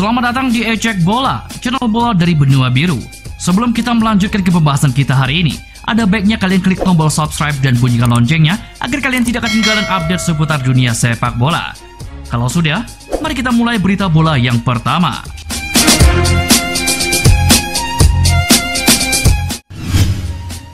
Selamat datang di Ecek Bola, channel bola dari benua biru. Sebelum kita melanjutkan ke pembahasan kita hari ini, ada baiknya kalian klik tombol subscribe dan bunyikan loncengnya agar kalian tidak ketinggalan update seputar dunia sepak bola. Kalau sudah, mari kita mulai berita bola yang pertama.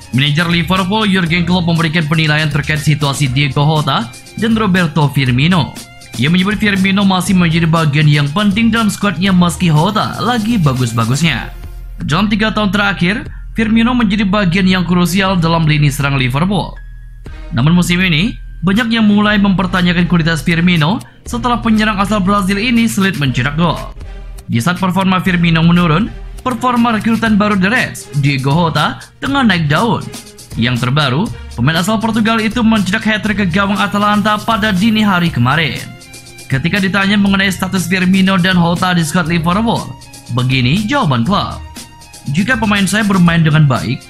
Manajer Liverpool Jurgen Klopp memberikan penilaian terkait situasi Diego Jota dan Roberto Firmino. Ia menyebut Firmino masih menjadi bagian yang penting dalam skuadnya meski Jota lagi bagus-bagusnya. Dalam 3 tahun terakhir, Firmino menjadi bagian yang krusial dalam lini serang Liverpool. Namun musim ini, banyak yang mulai mempertanyakan kualitas Firmino setelah penyerang asal Brazil ini sulit mencetak gol. Di saat performa Firmino menurun, performa rekrutan baru The Reds, Diego Jota, tengah naik daun. Yang terbaru, pemain asal Portugal itu mencetak hat-trick ke gawang Atalanta pada dini hari kemarin. Ketika ditanya mengenai status Firmino dan Jota di skuad Liverpool, begini jawaban klub. Jika pemain saya bermain dengan baik,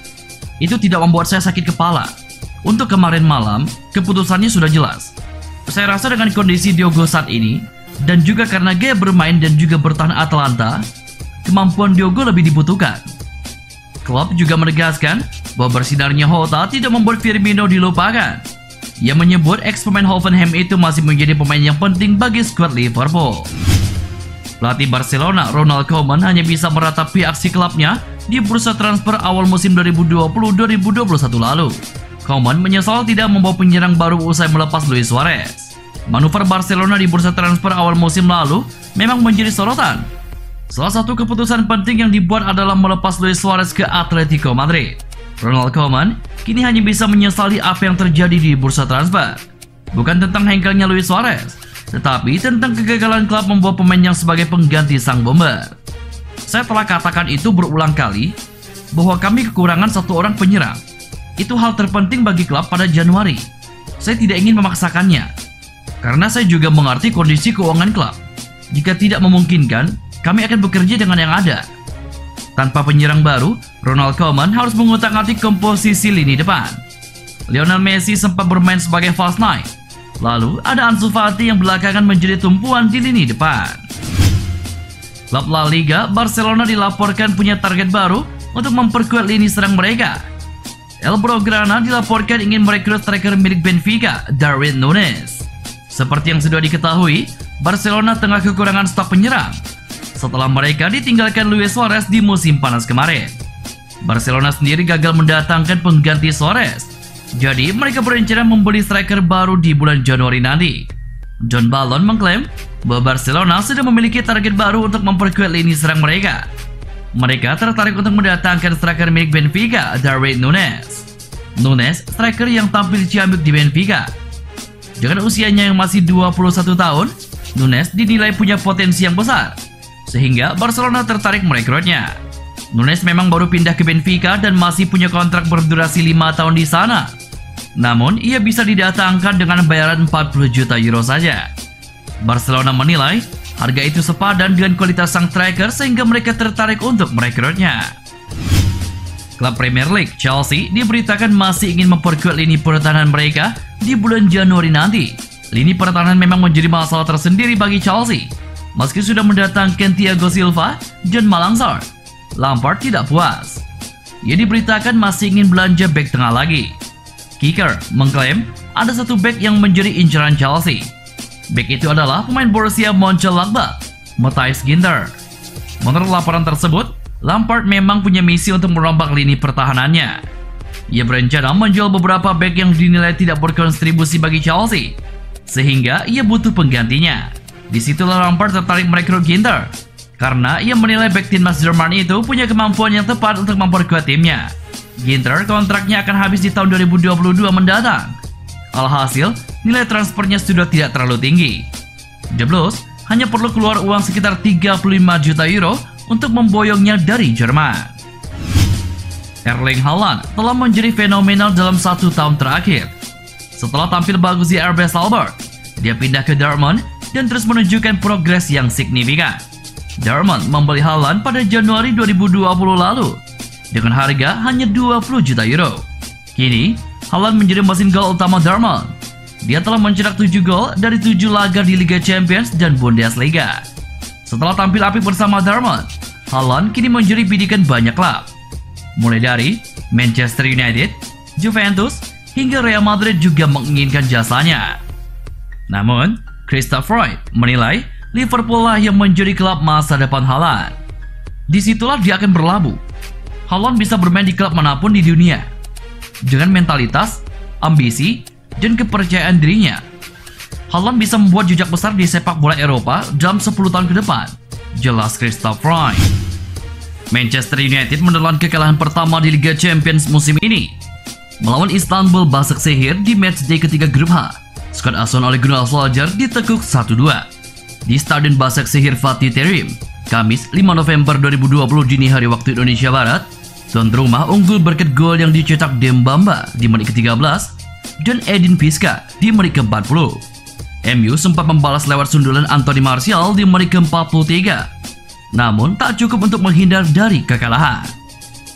itu tidak membuat saya sakit kepala. Untuk kemarin malam, keputusannya sudah jelas. Saya rasa dengan kondisi Diogo saat ini, dan juga karena gaya bermain dan juga bertahan Atalanta, kemampuan Diogo lebih dibutuhkan. Klopp juga menegaskan bahwa bersinarnya Jota tidak membuat Firmino dilupakan. Ia menyebut ex-pemain Hoffenheim itu masih menjadi pemain yang penting bagi skuad Liverpool. Pelatih Barcelona Ronald Koeman hanya bisa meratapi aksi klubnya di bursa transfer awal musim 2020-2021 lalu. Koeman menyesal tidak membawa penyerang baru usai melepas Luis Suarez. Manuver Barcelona di bursa transfer awal musim lalu memang menjadi sorotan. Salah satu keputusan penting yang dibuat adalah melepas Luis Suarez ke Atletico Madrid. Ronald Koeman kini hanya bisa menyesali apa yang terjadi di bursa transfer. Bukan tentang hengkelnya Luis Suarez, tetapi tentang kegagalan klub membawa pemain yang sebagai pengganti sang bomber. Saya telah katakan itu berulang kali, bahwa kami kekurangan satu orang penyerang. Itu hal terpenting bagi klub pada Januari. Saya tidak ingin memaksakannya, karena saya juga mengerti kondisi keuangan klub. Jika tidak memungkinkan, kami akan bekerja dengan yang ada. Tanpa penyerang baru, Ronald Koeman harus mengutak-atik komposisi lini depan. Lionel Messi sempat bermain sebagai false nine. Lalu ada Ansu Fati yang belakangan menjadi tumpuan di lini depan. Klub La Liga, Barcelona dilaporkan punya target baru untuk memperkuat lini serang mereka. El Blaugrana dilaporkan ingin merekrut striker milik Benfica, Darwin Núñez. Seperti yang sudah diketahui, Barcelona tengah kekurangan stok penyerang setelah mereka ditinggalkan Luis Suarez di musim panas kemarin. Barcelona sendiri gagal mendatangkan pengganti Suarez, jadi mereka berencana membeli striker baru di bulan Januari nanti. John Ballon mengklaim bahwa Barcelona sudah memiliki target baru untuk memperkuat lini serang mereka. Mereka tertarik untuk mendatangkan striker milik Benfica, Darwin Núñez. Núñez, striker yang tampil ciamik di Benfica. Dengan usianya yang masih 21 tahun, Núñez dinilai punya potensi yang besar, sehingga Barcelona tertarik merekrutnya. Núñez memang baru pindah ke Benfica dan masih punya kontrak berdurasi 5 tahun di sana. Namun, ia bisa didatangkan dengan bayaran 40 juta euro saja. Barcelona menilai harga itu sepadan dengan kualitas sang striker sehingga mereka tertarik untuk merekrutnya. Klub Premier League Chelsea diberitakan masih ingin memperkuat lini pertahanan mereka di bulan Januari nanti. Lini pertahanan memang menjadi masalah tersendiri bagi Chelsea. Meski sudah mendatangkan Thiago Silva dan Malang Sarr, Lampard tidak puas. Ia diberitakan masih ingin belanja bek tengah lagi. Kicker mengklaim ada satu bek yang menjadi incaran Chelsea. Bek itu adalah pemain Borussia Mönchengladbach, Matthias Ginter. Menurut laporan tersebut, Lampard memang punya misi untuk merombak lini pertahanannya. Ia berencana menjual beberapa bek yang dinilai tidak berkontribusi bagi Chelsea, sehingga ia butuh penggantinya. Disitulah Lampard tertarik merekrut Ginter, karena ia menilai bek timnas Jerman itu punya kemampuan yang tepat untuk memperkuat timnya. Ginter kontraknya akan habis di tahun 2022 mendatang. Alhasil, nilai transfernya sudah tidak terlalu tinggi. The Blues hanya perlu keluar uang sekitar 35 juta euro untuk memboyongnya dari Jerman. Erling Haaland telah menjadi fenomenal dalam 1 tahun terakhir. Setelah tampil bagus di RB Salzburg, dia pindah ke Dortmund dan terus menunjukkan progres yang signifikan. Dortmund membeli Haaland pada Januari 2020 lalu dengan harga hanya 20 juta euro. Kini, Haaland menjadi mesin gol utama Dortmund. Dia telah mencetak 7 gol dari 7 laga di Liga Champions dan Bundesliga. Setelah tampil apik bersama Dortmund, Haaland kini menjadi bidikan banyak klub, mulai dari Manchester United, Juventus, hingga Real Madrid juga menginginkan jasanya. Namun, Christoph Freud menilai Liverpool lah yang menjadi klub masa depan Haaland. Disitulah dia akan berlabuh. Haaland bisa bermain di klub manapun di dunia dengan mentalitas, ambisi, dan kepercayaan dirinya. Haaland bisa membuat jejak besar di sepak bola Eropa dalam 10 tahun ke depan, jelas Christoph Freud. Manchester United menelan kekalahan pertama di Liga Champions musim ini melawan Istanbul Basaksehir di matchday ketiga grup H. Skuad asuhan Ole Gunnar Solskjaer ditekuk 1-2 di Stadion Basaksehir Fatih Terim, Kamis 5 November 2020 dini hari waktu Indonesia Barat. Tuan rumah unggul berkat gol yang dicetak Dembamba di menit ke-13 dan Edin Piska di menit ke-40. MU sempat membalas lewat sundulan Anthony Martial di menit ke-43, namun tak cukup untuk menghindar dari kekalahan.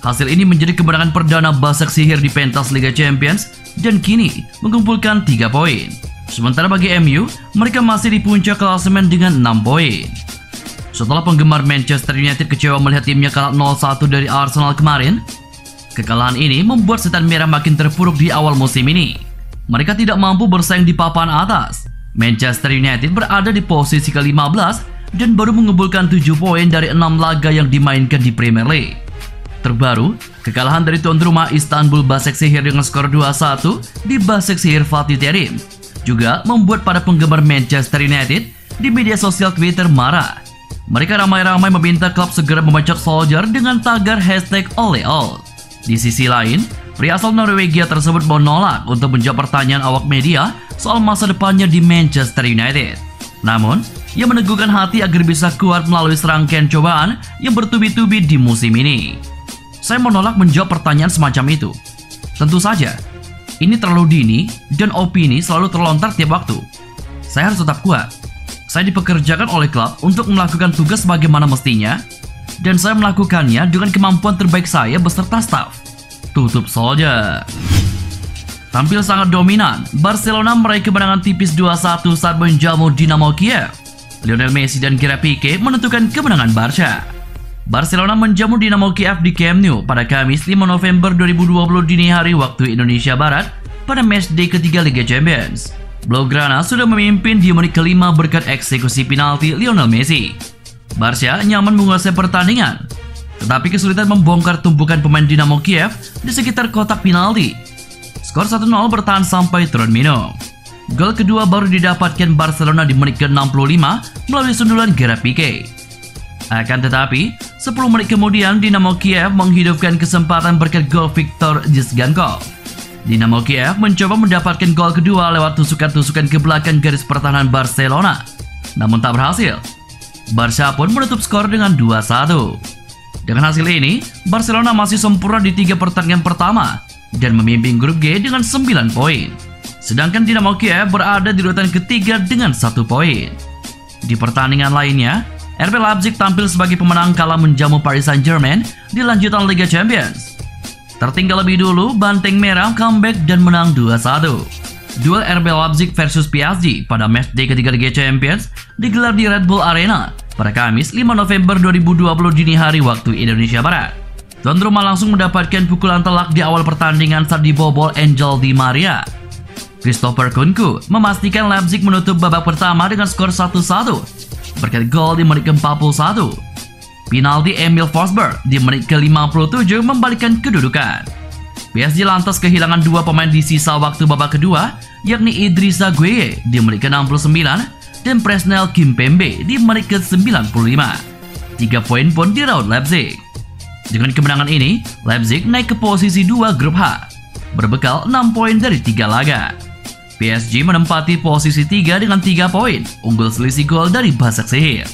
Hasil ini menjadi kemenangan perdana Basaksehir di pentas Liga Champions dan kini mengumpulkan 3 poin. Sementara bagi MU, mereka masih di puncak klasemen dengan 6 poin. Setelah penggemar Manchester United kecewa melihat timnya kalah 0-1 dari Arsenal kemarin, kekalahan ini membuat setan merah makin terpuruk di awal musim ini. Mereka tidak mampu bersaing di papan atas. Manchester United berada di posisi ke-15 dan baru mengumpulkan 7 poin dari 6 laga yang dimainkan di Premier League. Terbaru, kekalahan dari tuan rumah Istanbul Basaksehir dengan skor 2-1 di Basaksehir Fatih Terim juga membuat para penggemar Manchester United di media sosial Twitter marah. Mereka ramai-ramai meminta klub segera memecat Solskjaer dengan tagar #OleOl. Di sisi lain, pria asal Norwegia tersebut menolak untuk menjawab pertanyaan awak media soal masa depannya di Manchester United. Namun, ia meneguhkan hati agar bisa kuat melalui serangkaian cobaan yang bertubi-tubi di musim ini. Saya menolak menjawab pertanyaan semacam itu. Tentu saja, ini terlalu dini dan opini selalu terlontar tiap waktu. Saya harus tetap kuat. Saya dipekerjakan oleh klub untuk melakukan tugas bagaimana mestinya, dan saya melakukannya dengan kemampuan terbaik saya beserta staf. Tutup Solskjaer. Tampil sangat dominan, Barcelona meraih kemenangan tipis 2-1 saat menjamu Dinamo Kiev. Lionel Messi dan Gerard Pique menentukan kemenangan Barca. Barcelona menjamu Dinamo Kiev di Camp Nou pada Kamis 5 November 2020 dini hari waktu Indonesia Barat pada matchday ketiga Liga Champions. Blaugrana sudah memimpin di menit ke-5 berkat eksekusi penalti Lionel Messi. Barca nyaman menguasai pertandingan, tetapi kesulitan membongkar tumpukan pemain Dinamo Kiev di sekitar kotak penalti. Skor 1-0 bertahan sampai turun minum. Gol kedua baru didapatkan Barcelona di menit ke-65 melalui sundulan Gerard Pique. Akan tetapi, 10 menit kemudian Dinamo Kiev menghidupkan kesempatan berkat gol Viktor Zygankov. Dinamo Kiev mencoba mendapatkan gol kedua lewat tusukan-tusukan ke belakang garis pertahanan Barcelona, namun tak berhasil. Barca pun menutup skor dengan 2-1. Dengan hasil ini, Barcelona masih sempurna di 3 pertandingan pertama dan memimpin grup G dengan 9 poin. Sedangkan Dinamo Kiev berada di urutan ketiga dengan 1 poin. Di pertandingan lainnya, RB Leipzig tampil sebagai pemenang kala menjamu Paris Saint-Germain di lanjutan Liga Champions. Tertinggal lebih dulu, Banteng Merah comeback dan menang 2-1. Duel RB Leipzig versus PSG pada matchday ketiga Liga Champions digelar di Red Bull Arena pada Kamis 5 November 2020 dini hari waktu Indonesia Barat. Tuan rumah langsung mendapatkan pukulan telak di awal pertandingan saat dibobol Angel Di Maria. Christopher Kunku memastikan Leipzig menutup babak pertama dengan skor 1-1 berkat gol di menit ke-41. Penalti Emil Forsberg di menit ke-57 membalikkan kedudukan. PSG lantas kehilangan 2 pemain di sisa waktu babak kedua, yakni Idrissa Gueye di menit ke-69 dan Presnel Kimpembe di menit ke-95. 3 poin pun diraup Leipzig. Dengan kemenangan ini, Leipzig naik ke posisi 2 grup H, berbekal 6 poin dari 3 laga. PSG menempati posisi 3 dengan 3 poin, unggul selisih gol dari Basaksehir.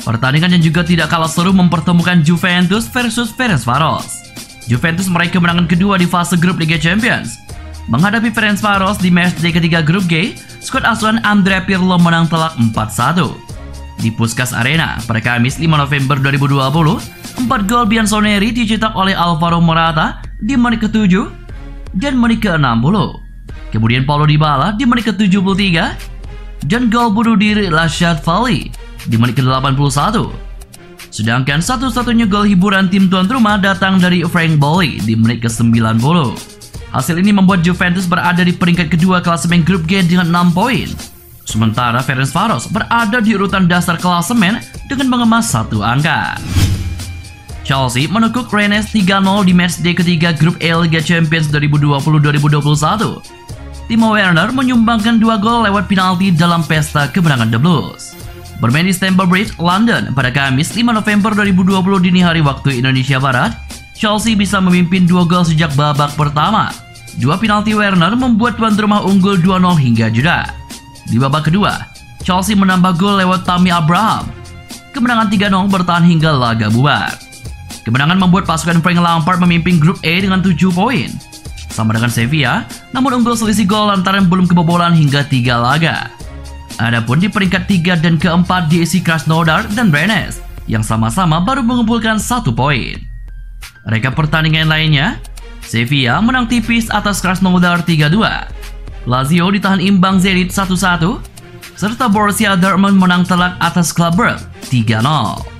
Pertandingan yang juga tidak kalah seru mempertemukan Juventus versus Ferencvaros. Juventus meraih kemenangan kedua di fase grup Liga Champions. Menghadapi Ferencvaros di matchday ketiga grup G, skuad asuhan Andrea Pirlo menang telak 4-1. Di Puskás Arena pada Kamis 5 November 2020, 4 gol Bianconeri dicetak oleh Alvaro Morata di menit ke-7 dan menit ke-60. Kemudian Paulo Dybala di menit ke-73 dan gol bunuh diri Rashad Fali di menit ke-81. Sedangkan satu-satunya gol hiburan tim tuan rumah datang dari Frank Boly di menit ke-90. Hasil ini membuat Juventus berada di peringkat kedua klasemen grup G dengan 6 poin. Sementara Ferencvaros berada di urutan dasar klasemen dengan mengemas 1 angka. Chelsea menekuk Rennes 3-0 di matchday ketiga grup E Liga Champions 2020-2021. Timo Werner menyumbangkan 2 gol lewat penalti dalam pesta kemenangan The Blues. Bermain di Stamford Bridge, London pada Kamis 5 November 2020 dini hari waktu Indonesia Barat, Chelsea bisa memimpin 2 gol sejak babak pertama. 2 penalti Werner membuat tuan rumah unggul 2-0 hingga jeda. Di babak kedua, Chelsea menambah gol lewat Tammy Abraham. Kemenangan 3-0 bertahan hingga laga bubar. Kemenangan membuat pasukan Frank Lampard memimpin grup E dengan 7 poin. Sama dengan Sevilla, namun unggul selisih gol lantaran belum kebobolan hingga 3 laga. Adapun di peringkat 3 dan keempat diisi Krasnodar dan Rennes yang sama-sama baru mengumpulkan 1 poin. Rekap pertandingan lainnya, Sevilla menang tipis atas Krasnodar 3-2. Lazio ditahan imbang Zenit 1-1, serta Borussia Dortmund menang telak atas Club Brugge 3-0.